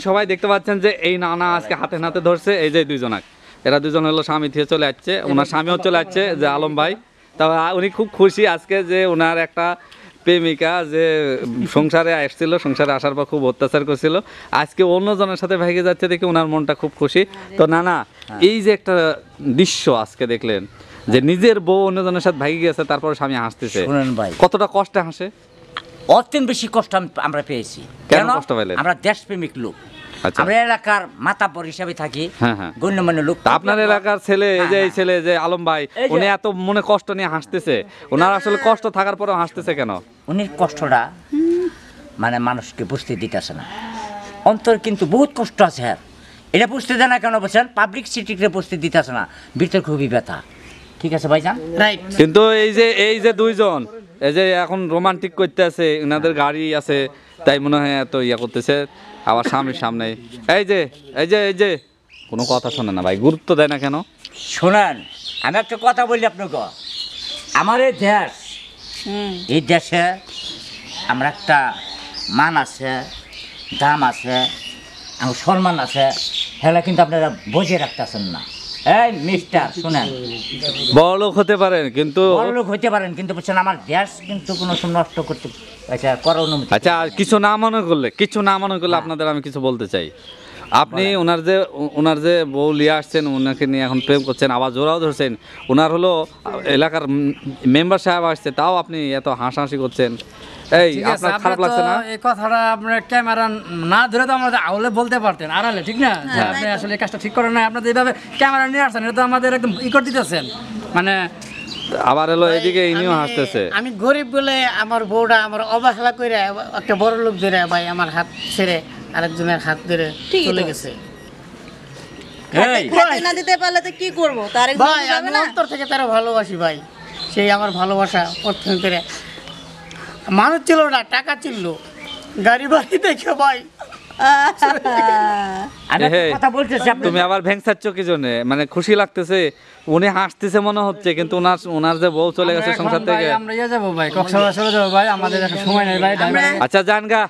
সবাই দেখতে পাচ্ছেন যে এই নানা আজকে হাতে নাতে ধরছে এই যে দুইজন এরা দুজন হলো স্বামী থেকে চলে যাচ্ছে, ওনার স্বামীও চলে যাচ্ছে যে আলম ভাই। তা উনি খুব খুশি আজকে যে ওনার একটা প্রেমিকা যে সংসারে আসছিল, সংসারে আসার পর খুব অত্যাচার করছিল, আজকে অন্যজনের সাথে ভেগে যাচ্ছে দেখে ওনার মনটা খুব খুশি। তো নানা এই যে একটা দৃশ্য আজকে দেখলেন যে নিজের বউ অন্যজনের সাথে ভেগে গেছে, তারপর স্বামী হাসতেছে, কতটা কষ্টে হাসে? অত্যন্ত বেশি কষ্ট আমরা পেয়েছি। কেন কষ্ট পেলেন? আমরা দেশপ্রেমিক লোক, আমরা এলাকার মাতাব্বর হিসাবে থাকি, গণ্যমান্য লোক। আপনার এলাকার ছেলে এই ছেলে যে আলম ভাই, উনি এত মনে কষ্ট নিয়ে হাসতেছে, ওনার আসলে কষ্ট থাকার পরেও হাসতেছে কেন? উনি কষ্টটা মানে মানুষকে বুঝতে দিতেছে না, অন্তর কিন্তু বহুত কষ্ট আছে। হ্যাঁ, এটা বুঝতে দেয় না কেন বলছেন? পাবলিক সিটিকে বুঝতে দিতেছে না, ভিতর খুবই ব্যথা। ঠিক আছে ভাইজান, রাইট। কিন্তু এই যে দুইজন এই যে এখন রোমান্টিক করতে আছে, ওনাদের গাড়ি আছে, তাই মনে হয় এত ইয়া করতেছে। আবার স্বামীর সামনে এই যে কোনো কথা শোনে না ভাই, গুরুত্ব দেয় না কেন? শোনেন, আমি একটা কথা বলি আপনাকে, আমার এই দেশ, এই দেশে আমরা একটা মান আছে, দাম আছে, আমার সম্মান আছে, হেলা কিন্তু আপনারা বসে রাখতেছেন না। এই মিস্টার শুনেন, বড়লোক হতে পারেন কিন্তু বড়লোক হতে পারেন কিন্তু বলছেন আমার দেশ কিন্তু কোনো নষ্ট করতে করার অনুমতি। আচ্ছা, কিছু না মনে করলে আপনাদের আমি কিছু বলতে চাই। আপনি ওনার যে বউ লিয়ে আসছেন, ওনাকে নিয়ে এখন প্রেম করছেন, আবার জোরাও ধরছেন, ওনার হলো এলাকার মেম্বার সাহেব আসছে, তাও আপনি এত হাসাহাসি করছেন, এই আপনার খারাপ লাগছে না? এই কথাটা আপনার ক্যামেরা না ধরে তো আমাদের আউলে বলতে পারতেন, আড়ালে, ঠিক না? আপনি আসলে কাজটা ঠিক করেন না, আপনাদের এইভাবে ক্যামেরা নিয়ে আসছেন, এটা তো আমাদের একদম করে দিতেছেন। মানে আবার এলো এদিকে ইনিও হাসতেছে। আমি গরিব বলে আমার বউটা আমার অবহেলা করে একটা বড় লোক ধরে ভাই আমার হাত ছেড়ে আরেকজনের হাত ধরে চলে গেছে। না দিতে পারলে তো কি করবো? ভাই আমি অন্তর থেকে তারা ভালোবাসি ভাই, সেই আমার ভালোবাসা প্রথম করে মানুষ ছিল না, টাকা ছিল, গাড়ি বাড়ি দেখে ভাই। তুমি আবার ভেঙছাচ্ছ কি জন্য? মানে খুশি লাগতেছে, উনি হাসতেছে মনে হচ্ছে, কিন্তু ওনার যে বউ চলে গেছে সংসার থেকে। আমরা যাবো ভাই, কক্সবাজার চলে যাবো ভাই, আমাদের এখন সময় নেই ভাই। আচ্ছা যান গা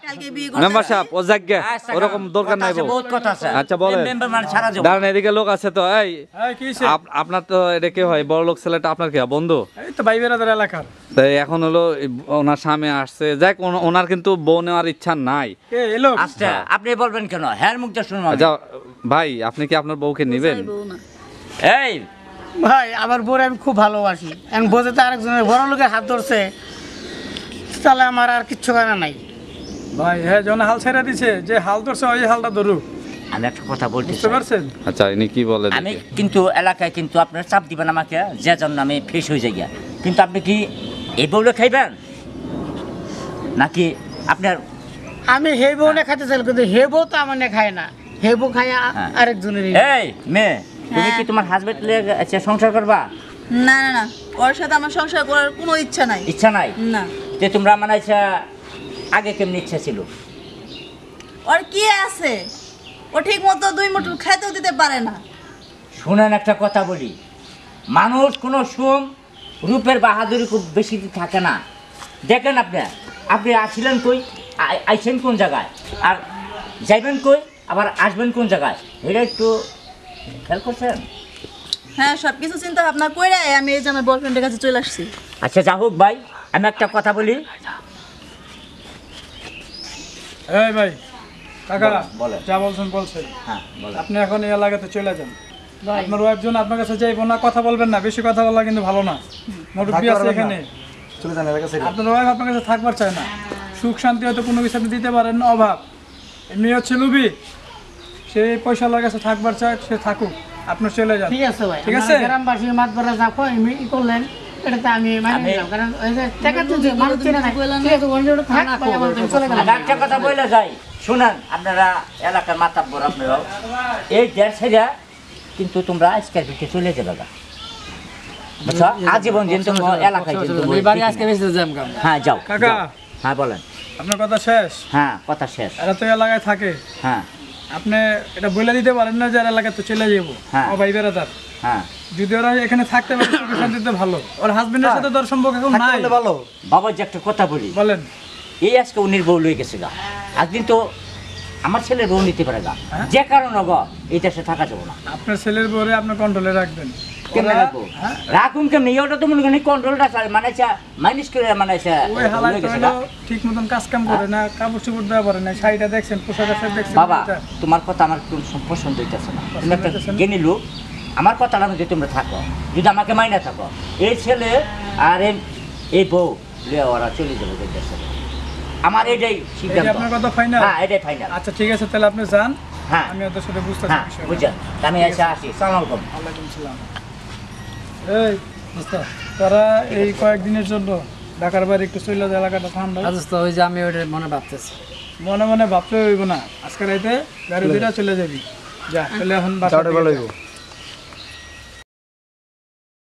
মেম্বার সাহেব, ও যাজ্ঞা ওরকম দরকার নাই বউ। আচ্ছা বলেন, দাঁড়ান এদিকে লোক আছে তো। এই আপনার তো এটা কি হয়, বড় লোক ছেলেটা আপনার কি বন্ধু? এই তো ভাই বেরাদার এলাকার। তাই এখন হলো ওনার স্বামী আসছে, যাক ওনার কিন্তু বউ নেওয়ার ইচ্ছা নাই। আচ্ছা আপনি বলবেন কেন? হ্যাঁ মুখটা শুনুন। আচ্ছা ভাই, আপনি কি আপনার বউকে নেবেন? এই ভাই আমার বউর আমি খুব ভালোবাসি, এখন বোঝে তো আরেকজনের বড় লোকের হাত ধরছে, তাহলে আমার আর কিচ্ছু কানা নাই ভাই। হ্যাঁ, যখন হাল ছেড়ে দিছে, যে হাল ধরছে ওই হালটা ধরুক। আমি একটা কথা বলতে বুঝতে পারছেন? আচ্ছা ইনি কি বলে? আমি কিন্তু এলাকায় কিন্তু আপনার চাপ দিবেন আমাকে, যে জন্য আমি ফ্রেশ হয়ে যাই, কিন্তু আপনি কি এই বউলে খাইবেন নাকি আপনার? আমি হে বউ না খাইতে চাই, কিন্তু হে বউ তো আমার না খায় না, হে বউ খায় আরেকজনের। এই মেয়ে, তুমি কি তোমার হাজবেন্ড নিয়ে সংসার করবা? না না না, ওর সাথে আমার সংসার করার কোনো ইচ্ছা নাই। ইচ্ছা নাই না। যে তোমরা মানে আগে কেমনি ইচ্ছা ছিল? ওর কি আছে, ও ঠিক মতো 2 মুঠো খেতেও দিতে পারে না। শুনেন একটা কথা বলি, মানুষ কোনো রূপের বাহাদুরি খুব বেশি থাকে না। দেখেন আপনি আসছিলেন কই, আইছেন কোন জায়গায়, আর যাইবেন কই, আবার আসবেন কোন জায়গায়, এটা একটু খেয়াল করছেন? হ্যাঁ, সব কিছু চিন্তা ভাবনা করে আমি এই যে আমার বয়ফ্রেন্ডের কাছে চলে আসছি। আচ্ছা যা হোক ভাই, আমি একটা কথা বলি। এই ভাই কাকা বলেন, যা বলছেন। হ্যাঁ বলেন। আপনি এখন এই এলাকাতে চলে যান, আপনার ওয়াইফ জন আপনার কাছে যাইবো না, কথা বলবেন না, বেশি কথা বলা কিন্তু ভালো না। মুরব্বি আছে এখানে, চলে যান এলাকা থেকে। আপনার ওয়াইফ আপনার কাছে থাকবার চায় না, সুখ শান্তি হয়তো কোনো কিছু আপনি দিতে পারেন না, অভাব। এমনি হচ্ছে লুবি, সে পয়সা লাগাছে থাকবার চায়, সে থাকুক, আপনার চলে যান। ঠিক আছে ভাই, ঠিক আছে? গ্রামবাসী মাতবরা যা কয় আমি ই করলেন, এটাতে আমি মানে নিলাম, কারণ ওই যে টাকা তো যে মানুষ চেনে না, ঠিক আছে ওই জন্য থাক ভাই, আমার তুমি চলে গেলাম। একটা কথা বলে যাই, শুনেন আপনারা এলাকার মাতাব্বর, আপনারাও এই দেড় ছেড়া কিন্তু তোমরা আজকের ভিতরে চলে যাবে গা, বুঝছো? আজীবন দিন তোমরা এলাকায় হ্যাঁ যাও। কাকা হ্যাঁ বলেন। আপনার কথা শেষ? হ্যাঁ কথা শেষ। এরা তো এলাকায় থাকে, হ্যাঁ আপনি এটা বলে দিতে পারেন না যে এলাকায় তো চলে যাবো। ও ভাই বেরাদার, হ্যাঁ যদি ওরা এখানে থাকতে পারে সুখে শান্তিতে ভালো, ওর হাজবেন্ডের সাথে তোর সম্পর্ক এখন নাই। বাবা যে একটা কথা বলি, বলেন। এই আজকে উনির বউ লয়ে গেছে গা, একদিন তো আমার ছেলে রোল নিতে পারে না হ্যাঁ? যে কারণে গো এই দেশে থাকা যাবো না আপনার ছেলের বউরে আপনি কন্ট্রোলে রাখবেন। কেমনে ওরা- রাখবো হ্যাঁ? রাখুন কেমনি ওটা তো মনে করি কন্ট্রোলটা মানে মাইনাস করে মানে ওই হালাই তো হলো ঠিক মতন কাজ কাম করে না, কাপড় চোপড় দেওয়া পারে না, শাড়িটা দেখছেন, পোশাক আশাক দেখছেন। বাবা এটা। তোমার কথা আমার কোন পছন্দ হইতেছে না তুমি একটা হইতেছে না? জ্ঞানী লোক আমার কথা না যদি তোমরা থাকো যদি আমাকে মাইনা থাকো এই ছেলে আর এই বউ লিয়ে ওরা চলে যাবে ওদের দেশে আমার এটাই এই যে সিদ্ধান্ত আপনার কথা ফাইনাল। হ্যাঁ এটাই ফাইনাল আচ্ছা ঠিক আছে, তাহলে আপনি যান, হ্যাঁ আমি ওদের সাথে বুঝতেছি হ্যাঁ বিষয়টা। বুঝছেন আমি এসে আসি সালাম আলাইকুম ওয়ালাইকুম সালাম। এই দোস্ত, তোরা এই কয়েকদিনের জন্য ঢাকার বাইরে একটু চলে যায়, এলাকাটা ঠান্ডা। তো ওই যে আমি ওটা মনে ভাবতেছি মনে মনে ভাবতে হইব না, আজকে রাইতে গাড়ি দুইটা চলে যাবি। যা তাহলে এখন বাসা